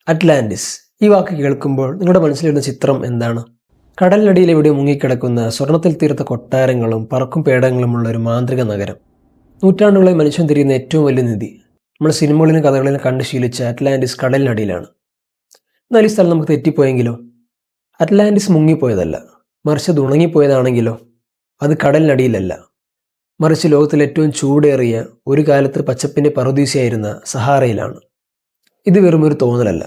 Atlantis. ഈ വാക്ക് കേൾക്കുമ്പോൾ നിങ്ങളുടെ മനസ്സിൽ വരുന്ന ചിത്രം എന്താണ്? കടലിനടിയിൽ എവിടെ മുങ്ങിക്കിടക്കുന്ന സ്വർണ്ണത്തിൽ തീർത്ത കൊട്ടാരങ്ങളും പറക്കും പേടകങ്ങളുമുള്ള ഒരു മാന്ത്രിക നഗരം. നൂറ്റാണ്ടുകളായി മനുഷ്യൻ തിരിയുന്ന ഏറ്റവും വലിയ നിധി. നമ്മൾ സിനിമകളിലും കഥകളിലും കണ്ട് ശീലിച്ച അറ്റ്ലാന്റിസ് കടലിനടിയിലാണ്. എന്നാൽ ഈ സ്ഥലം നമുക്ക് തെറ്റിപ്പോയെങ്കിലോ? അറ്റ്ലാന്റിസ് മുങ്ങിപ്പോയതല്ല, മറിച്ച് അത് ഉണങ്ങിപ്പോയതാണെങ്കിലോ? അത് കടലിനടിയിലല്ല, മറിച്ച് ലോകത്തിലെ ഏറ്റവും ചൂടേറിയ, ഒരു കാലത്ത് പച്ചപ്പിൻ്റെ പറുദീസയായിരുന്ന സഹാറയിലാണ്. ഇത് വെറും ഒരു തോന്നലല്ല,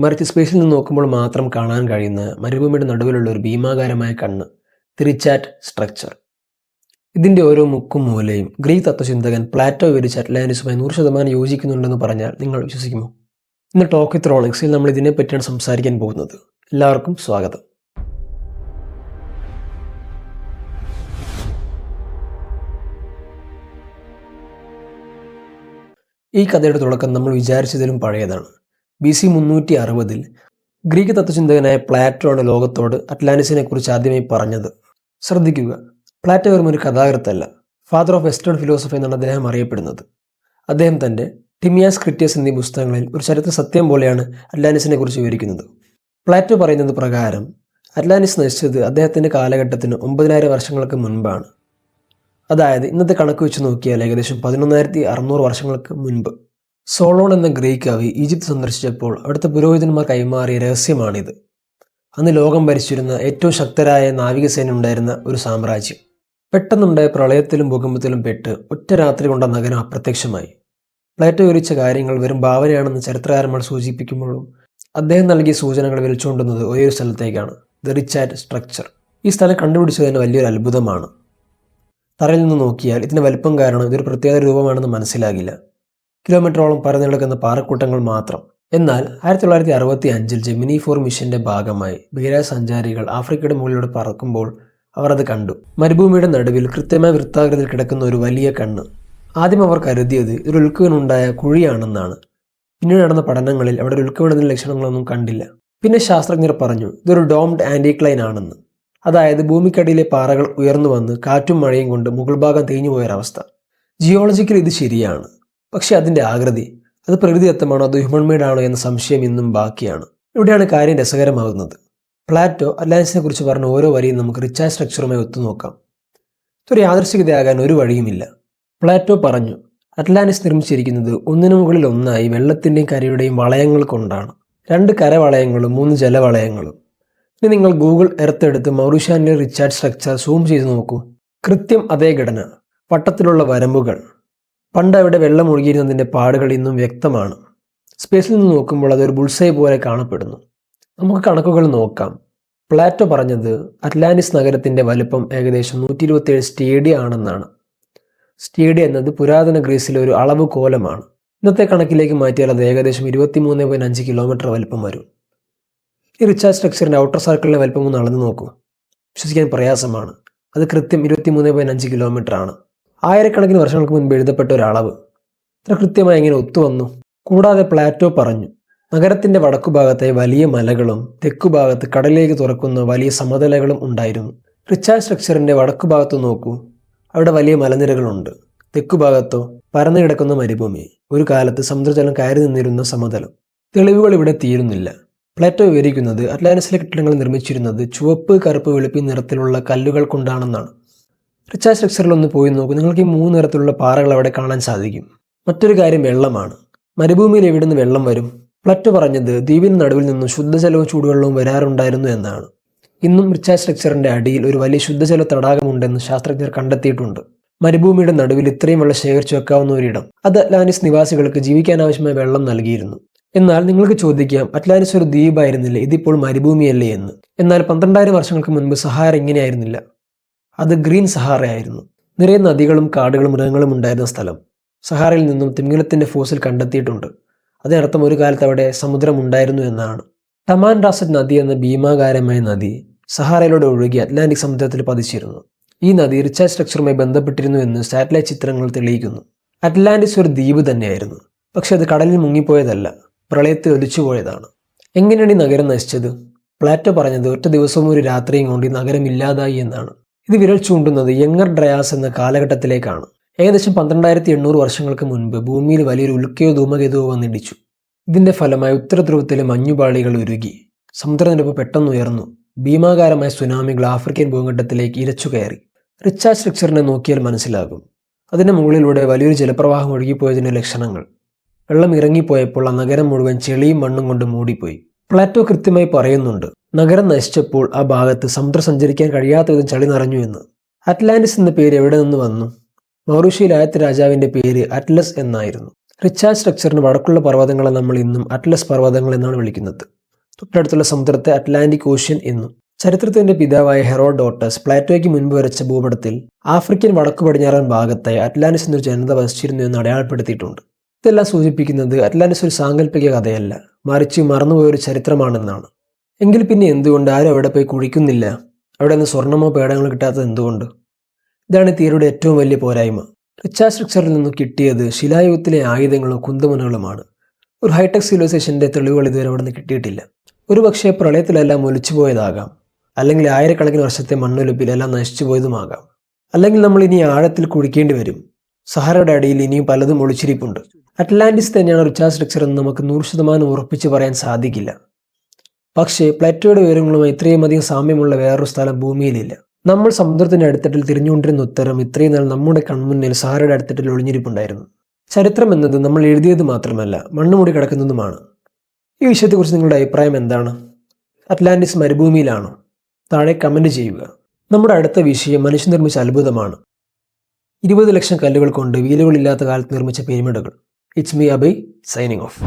മറിച്ച് സ്പേസിൽ നിന്ന് നോക്കുമ്പോൾ മാത്രം കാണാൻ കഴിയുന്ന മരുഭൂമിയുടെ നടുവിലുള്ള ഒരു ഭീമാകാരമായ കണ്ണ്, ദി റിച്ചാറ്റ് സ്ട്രക്ചർ. ഇതിൻ്റെ ഓരോ മുക്കും മൂലയും ഗ്രീക്ക് തത്വചിന്തകൻ പ്ലാറ്റോ വിവരിച്ച അറ്റ്ലാന്റിസുമായി 100% യോജിക്കുന്നുണ്ടെന്ന് പറഞ്ഞാൽ നിങ്ങൾ വിശ്വസിക്കുമോ? ഇന്ന് ടോക്ക് വിത്ത് റോളക്സിൽ നമ്മൾ ഇതിനെപ്പറ്റിയാണ് സംസാരിക്കാൻ പോകുന്നത്. എല്ലാവർക്കും സ്വാഗതം. ഈ കഥയുടെ തുടക്കം നമ്മൾ വിചാരിച്ചതിലും പഴയതാണ്. BC 360 ഗ്രീക്ക് തത്വചിന്തകനായ പ്ലാറ്റോ ആണ് ലോകത്തോട് അറ്റ്ലാന്റിസിനെ കുറിച്ച് ആദ്യമായി പറഞ്ഞത്. ശ്രദ്ധിക്കുക, പ്ലാറ്റോ വെറും ഒരു കഥാകൃത്തല്ല, ഫാദർ ഓഫ് വെസ്റ്റേൺ ഫിലോസഫി എന്നാണ് അദ്ദേഹം അറിയപ്പെടുന്നത്. അദ്ദേഹം തൻ്റെ ടിമിയാസ് ക്രിറ്റിയസ് എന്നീ പുസ്തകങ്ങളിൽ ഒരു ചരിത്ര സത്യം പോലെയാണ് അറ്റ്ലാന്റിസിനെ കുറിച്ച് വിവരിക്കുന്നത്. പ്ലാറ്റോ പറയുന്നത് പ്രകാരം അറ്റ്ലാന്റിസ് നശിച്ചത് അദ്ദേഹത്തിൻ്റെ കാലഘട്ടത്തിന് 9000 വർഷങ്ങൾക്ക് മുൻപാണ്. അതായത് ഇന്നത്തെ കണക്ക് വെച്ച് നോക്കിയാൽ ഏകദേശം 11,600 വർഷങ്ങൾക്ക് മുൻപ്. സോളോൺ എന്ന ഗ്രീക്ക് കവി ഈജിപ്ത് സന്ദർശിച്ചപ്പോൾ അവിടുത്തെ പുരോഹിതന്മാർ കൈമാറിയ രഹസ്യമാണിത്. അന്ന് ലോകം ഭരിച്ചിരുന്ന ഏറ്റവും ശക്തരായ നാവികസേന ഉണ്ടായിരുന്ന ഒരു സാമ്രാജ്യം പെട്ടെന്നുണ്ടായ പ്രളയത്തിലും ഭൂകമ്പത്തിലും പെട്ട് ഒറ്റ രാത്രി കൊണ്ട നഗരം അപ്രത്യക്ഷമായി. പ്ലേറ്റോ വിവരിച്ച കാര്യങ്ങൾ വെറും ഭാവനയാണെന്ന് ചരിത്രകാരന്മാർ സൂചിപ്പിക്കുമ്പോഴും അദ്ദേഹം നൽകിയ സൂചനകൾ വിളിച്ചുകൊണ്ടുന്നത് ഒരേ ഒരു സ്ഥലത്തേക്കാണ്, ദി റിച്ചാറ്റ് സ്ട്രക്ചർ. ഈ സ്ഥലം കണ്ടുപിടിച്ചത് തന്നെ വലിയൊരു അത്ഭുതമാണ്. തറയിൽ നിന്ന് നോക്കിയാൽ ഇതിൻ്റെ വലിപ്പം കാരണം ഇതൊരു പ്രത്യേക രൂപമാണെന്ന് മനസ്സിലാകില്ല. കിലോമീറ്ററോളം പരന്നു കിടക്കുന്ന പാറക്കൂട്ടങ്ങൾ മാത്രം. എന്നാൽ 1965 ജെമിനി 4 മിഷന്റെ ഭാഗമായി ബഹിരാകാശ സഞ്ചാരികൾ ആഫ്രിക്കയുടെ മുകളിലൂടെ പറക്കുമ്പോൾ അവർ അത് കണ്ടു. മരുഭൂമിയുടെ നടുവിൽ കൃത്യമായ വൃത്താകൃതിയിൽ കിടക്കുന്ന ഒരു വലിയ കണ്ണ്. ആദ്യം അവർ കരുതിയത് ഒരു ഉൽക്കവനുണ്ടായ കുഴിയാണെന്നാണ്. പിന്നീട് നടന്ന പഠനങ്ങളിൽ അവിടെ ഒരു ഉൽക്കവനത്തിന്റെ ലക്ഷണങ്ങളൊന്നും കണ്ടില്ല. പിന്നെ ശാസ്ത്രജ്ഞർ പറഞ്ഞു ഇതൊരു ഡോംഡ് ആന്റിക്ലൈൻ ആണെന്ന്. അതായത് ഭൂമിക്കടിയിലെ പാറകൾ ഉയർന്നു വന്ന് കാറ്റും മഴയും കൊണ്ട് മുകൾ ഭാഗം തേഞ്ഞു പോയൊരവസ്ഥ. ജിയോളജിക്കലി ഇത് ശരിയാണ്, പക്ഷേ അതിൻ്റെ ആകൃതി അത് പ്രകൃതിദത്തമാണോ അതോ ഹ്യൂമൻ മെയ്ഡ് ആണോ എന്ന സംശയം ഇന്നും ബാക്കിയാണ്. ഇവിടെയാണ് കാര്യം രസകരമാകുന്നത്. പ്ലാറ്റോ അറ്റ്ലാന്റിസിനെ കുറിച്ച് പറഞ്ഞ ഓരോ വരിയും നമുക്ക് റിച്ചാറ്റ് സ്ട്രക്ചറുമായി ഒത്തുനോക്കാം. ഇതൊരു യാദൃശ്ചികതയാകാൻ ഒരു വഴിയുമില്ല. പ്ലാറ്റോ പറഞ്ഞു അറ്റ്ലാന്റിസ് നിർമ്മിച്ചിരിക്കുന്നത് ഒന്നിനു മുകളിൽ ഒന്നായി വെള്ളത്തിൻ്റെയും കരയുടെയും വളയങ്ങൾ കൊണ്ടാണ്. 2 കരവളയങ്ങളും 3 ജലവളയങ്ങളും. ഇനി നിങ്ങൾ ഗൂഗിൾ എർത്ത് എടുത്ത് മൗറീഷ്യാനിലെ റിച്ചാറ്റ് സ്ട്രക്ചർ സൂം ചെയ്ത് നോക്കൂ. കൃത്യം അതേ ഘടന, വട്ടത്തിലുള്ള വരമ്പുകൾ. പണ്ട് അവിടെ വെള്ളം ഒഴുകിയിരുന്നതിൻ്റെ പാടുകൾ ഇന്നും വ്യക്തമാണ്. സ്പേസിൽ നിന്ന് നോക്കുമ്പോൾ അതൊരു ബുൾസൈ പോലെ കാണപ്പെടുന്നു. നമുക്ക് കണക്കുകൾ നോക്കാം. പ്ലാറ്റോ പറഞ്ഞത് അറ്റ്ലാന്റിസ് നഗരത്തിൻ്റെ വലുപ്പം ഏകദേശം 127 സ്റ്റേഡിയ ആണെന്നാണ്. സ്റ്റേഡിയ എന്നത് പുരാതന ഗ്രീസിലെ ഒരു അളവ് കോലമാണ്. ഇന്നത്തെ കണക്കിലേക്ക് മാറ്റിയാൽ അത് ഏകദേശം 23.5 കിലോമീറ്റർ വലുപ്പം വരും. ഈ റിച്ചാറ്റ് സ്ട്രക്ചറിൻ്റെ ഔട്ടർ സർക്കിളിലെ വലുപ്പം ഒന്ന് അളന്ന് നോക്കൂ. വിശ്വസിക്കാൻ പ്രയാസമാണ്. അത് കൃത്യം 23.5 കിലോമീറ്റർ ആണ്. ആയിരക്കണക്കിന് വർഷങ്ങൾക്ക് മുൻപ് എഴുതപ്പെട്ട ഒരളവ് ഇത്ര കൃത്യമായി എങ്ങനെ ഒത്തുവന്നു? കൂടാതെ പ്ലാറ്റോ പറഞ്ഞു നഗരത്തിൻ്റെ വടക്കുഭാഗത്തായി വലിയ മലകളും തെക്കുഭാഗത്ത് കടലിലേക്ക് തുറക്കുന്ന വലിയ സമതലകളും ഉണ്ടായിരുന്നു. റിച്ചാറ്റ് സ്ട്രക്ചറിൻ്റെ വടക്കുഭാഗത്ത് നോക്കൂ, അവിടെ വലിയ മലനിരകളുണ്ട്. തെക്കുഭാഗത്തോ പരന്നു കിടക്കുന്ന മരുഭൂമി, ഒരു കാലത്ത് സമുദ്രജലം കയറി നിന്നിരുന്ന സമതലം. തെളിവുകൾ ഇവിടെ തീരുന്നില്ല. പ്ലാറ്റോ വിവരിക്കുന്നത് അറ്റ്ലാന്റിസിലെ കെട്ടിടങ്ങൾ നിർമ്മിച്ചിരുന്നത് ചുവപ്പ്, കറുപ്പ്, വെളുപ്പി നിറത്തിലുള്ള കല്ലുകൾ കൊണ്ടാണെന്നാണ്. റിച്ചാറ്റ് സ്ട്രക്ചറിൽ ഒന്ന് പോയി നോക്കൂ, നിങ്ങൾക്ക് ഈ 3 നിറത്തിലുള്ള പാറകൾ അവിടെ കാണാൻ സാധിക്കും. മറ്റൊരു കാര്യം വെള്ളമാണ്. മരുഭൂമിയിൽ എവിടെ നിന്ന് വെള്ളം വരും? പ്ലാറ്റോ പറഞ്ഞത് ദ്വീപിന് നടുവിൽ നിന്നും ശുദ്ധജലവും ചൂടുവെള്ളവും വരാറുണ്ടായിരുന്നു എന്നാണ്. ഇന്നും റിച്ചാറ്റ് സ്ട്രക്ചറിന്റെ അടിയിൽ ഒരു വലിയ ശുദ്ധജല തടാകമുണ്ടെന്ന് ശാസ്ത്രജ്ഞർ കണ്ടെത്തിയിട്ടുണ്ട്. മരുഭൂമിയുടെ നടുവിൽ ഇത്രയും വെള്ളം ശേഖരിച്ചു വെക്കാവുന്ന ഒരിടം. അത് അറ്റ്ലാന്റിസ് നിവാസികൾക്ക് ജീവിക്കാൻ ആവശ്യമായ വെള്ളം നൽകിയിരുന്നു. എന്നാൽ നിങ്ങൾക്ക് ചോദിക്കാം, അറ്റ്ലാന്റിസ് ഒരു ദ്വീപായിരുന്നില്ല, ഇതിപ്പോൾ മരുഭൂമിയല്ലേ എന്ന്. എന്നാൽ 12,000 വർഷങ്ങൾക്ക് മുൻപ് സഹാറ ഇങ്ങനെയായിരുന്നില്ല. അത് ഗ്രീൻ സഹാറയായിരുന്നു. നിറയെ നദികളും കാടുകളും മൃഗങ്ങളും ഉണ്ടായിരുന്ന സ്ഥലം. സഹാറയിൽ നിന്നും തിമിംഗലത്തിന്റെ ഫോസിൽ കണ്ടെത്തിയിട്ടുണ്ട്. അതിനർത്ഥം ഒരു കാലത്ത് അവിടെ സമുദ്രം ഉണ്ടായിരുന്നു എന്നാണ്. ടമാൻ റാസറ്റ് നദി എന്ന ഭീമാകാരമായ നദി സഹാറയിലൂടെ ഒഴുകി അറ്റ്ലാന്റിക് സമുദ്രത്തിൽ പതിച്ചിരുന്നു. ഈ നദി റിച്ചാറ്റ് സ്ട്രക്ചറുമായി ബന്ധപ്പെട്ടിരുന്നു എന്ന് സാറ്റലൈറ്റ് ചിത്രങ്ങൾ തെളിയിക്കുന്നു. അറ്റ്ലാന്റിസ് ഒരു ദ്വീപ് തന്നെയായിരുന്നു, പക്ഷെ അത് കടലിൽ മുങ്ങിപ്പോയതല്ല, പ്രളയത്തിൽ ഒലിച്ചുപോയതാണ്. എങ്ങനെയാണ് ഈ നഗരം നശിച്ചത്? പ്ലാറ്റോ പറഞ്ഞത് ഒറ്റ ദിവസവും ഒരു രാത്രിയും കൊണ്ട് ഈ നഗരം ഇല്ലാതായി എന്നാണ്. ഇത് വിരൽ ചൂണ്ടുന്നത് യങ്ങർ ഡ്രയാസ് എന്ന കാലഘട്ടത്തിലേക്കാണ്. ഏകദേശം 12,800 വർഷങ്ങൾക്ക് മുൻപ് ഭൂമിയിൽ വലിയൊരു ഉൽക്കയോ ധൂമകേതുവോ വന്നിടിച്ചു. ഇതിന്റെ ഫലമായി ഉത്തരധ്രുവത്തിലെ മഞ്ഞുപാളികൾ ഉരുകി സമുദ്രനിരപ്പ് പെട്ടെന്ന് ഉയർന്നു. ഭീമാകാരമായ സുനാമികൾ ആഫ്രിക്കൻ ഭൂഖണ്ഡത്തിലേക്ക് ഇരച്ചു കയറി. റിച്ചാർഡ് സ്ട്രക്ചറിനെ നോക്കിയാൽ മനസ്സിലാകും. അതിന്റെ മുകളിലൂടെ വലിയൊരു ജലപ്രവാഹം ഒഴുകിപ്പോയതിന്റെ ലക്ഷണങ്ങൾ. വെള്ളം ഇറങ്ങിപ്പോയപ്പോൾ ആ നഗരം മുഴുവൻ ചെളിയും മണ്ണും കൊണ്ട് മൂടിപ്പോയി. പ്ലാറ്റോ കൃത്യമായി പറയുന്നുണ്ട്, നഗരം നശിച്ചപ്പോൾ ആ ഭാഗത്ത് സമുദ്രം സഞ്ചരിക്കാൻ കഴിയാത്ത വിധം ചളി നിറഞ്ഞു എന്ന്. അറ്റ്ലാന്റിസ് എന്ന പേര് എവിടെ നിന്ന് വന്നു? മൗറീഷ്യയിൽ ആദ്യത്തെ രാജാവിന്റെ പേര് അറ്റ്ലസ് എന്നായിരുന്നു. റിച്ചാർഡ് സ്ട്രക്ചറിന് വടക്കുള്ള പർവ്വതങ്ങളെ നമ്മൾ ഇന്നും അറ്റ്ലസ് പർവ്വതങ്ങൾ എന്നാണ് വിളിക്കുന്നത്. തൊട്ടടുത്തുള്ള സമുദ്രത്തെ അറ്റ്ലാന്റിക് ഓഷ്യൻ എന്നും. ചരിത്രത്തിന്റെ പിതാവായ ഹെറോഡോട്ടസ് പ്ലാറ്റോയ്ക്ക് മുൻപ് വരച്ച ഭൂപടത്തിൽ ആഫ്രിക്കൻ വടക്കു പടിഞ്ഞാറൻ ഭാഗത്തായി അറ്റ്ലാന്റിസ് എന്നൊരു ജനത വസിച്ചിരുന്നു എന്ന് അടയാളപ്പെടുത്തിയിട്ടുണ്ട്. ഇതെല്ലാം സൂചിപ്പിക്കുന്നത് അറ്റ്ലാന്റിസ് ഒരു സാങ്കല്പിക കഥയല്ല, മറിച്ച് മറന്നുപോയൊരു ചരിത്രമാണെന്നാണ്. എങ്കിൽ പിന്നെ എന്തുകൊണ്ട് ആരും അവിടെ പോയി കുഴിക്കുന്നില്ല? അവിടെ നിന്ന് സ്വർണമോ പേടങ്ങളോ കിട്ടാത്തത് എന്തുകൊണ്ട്? ഇതാണ് ഈ തിയറിയുടെ ഏറ്റവും വലിയ പോരായ്മ. റിച്ചാർഡ് സ്ട്രക്ചറിൽ നിന്ന് കിട്ടിയത് ശിലായുഗത്തിലെ ആയുധങ്ങളും കുന്തമുനകളുമാണ്. ഒരു ഹൈടെക് സിവിലൈസേഷന്റെ തെളിവുകൾ ഇതുവരെ അവിടെ നിന്ന് കിട്ടിയിട്ടില്ല. ഒരുപക്ഷെ പ്രളയത്തിലെല്ലാം ഒലിച്ചുപോയതാകാം, അല്ലെങ്കിൽ ആയിരക്കണക്കിന് വർഷത്തെ മണ്ണൊലിപ്പിൽ എല്ലാം നശിച്ചു പോയതുമാകാം. അല്ലെങ്കിൽ നമ്മൾ ഇനി ആഴത്തിൽ കുഴിക്കേണ്ടി വരും. സഹാറയുടെ അടിയിൽ ഇനിയും പലതും ഒളിച്ചിരിപ്പുണ്ട്. അറ്റ്ലാന്റിസ് തന്നെയാണ് റിച്ചാർഡ് സ്ട്രക്ചർ എന്ന് നമുക്ക് 100% ഉറപ്പിച്ച് പറയാൻ സാധിക്കില്ല. പക്ഷേ പ്ലാറ്റോയുടെ വിവരങ്ങളുമായി ഇത്രയും അധികം സാമ്യമുള്ള വേറൊരു സ്ഥലം ഭൂമിയിലില്ല. നമ്മൾ സമുദ്രത്തിന്റെ അടിത്തട്ടിൽ തിരിഞ്ഞുകൊണ്ടിരുന്ന ഉത്തരം ഇത്രയും നാൾ നമ്മുടെ കൺമുന്നിൽ സഹാറയുടെ അടിത്തട്ടിൽ ഒളിഞ്ഞിരിപ്പുണ്ടായിരുന്നു. ചരിത്രം എന്നത് നമ്മൾ എഴുതിയത് മാത്രമല്ല, മണ്ണുമൂടി കിടക്കുന്നതുമാണ്. ഈ വിഷയത്തെക്കുറിച്ച് നിങ്ങളുടെ അഭിപ്രായം എന്താണ്? അറ്റ്ലാന്റിസ് മരുഭൂമിയിലാണോ? താഴെ കമന്റ് ചെയ്യുക. നമ്മുടെ അടുത്ത വിഷയം മനുഷ്യനിർമ്മിച്ച അത്ഭുതമാണ്. 20 ലക്ഷം കല്ലുകൾ കൊണ്ട് വീലുകളില്ലാത്ത കാലത്ത് നിർമ്മിച്ച പിരമിഡുകൾ. It's me Abhay signing of.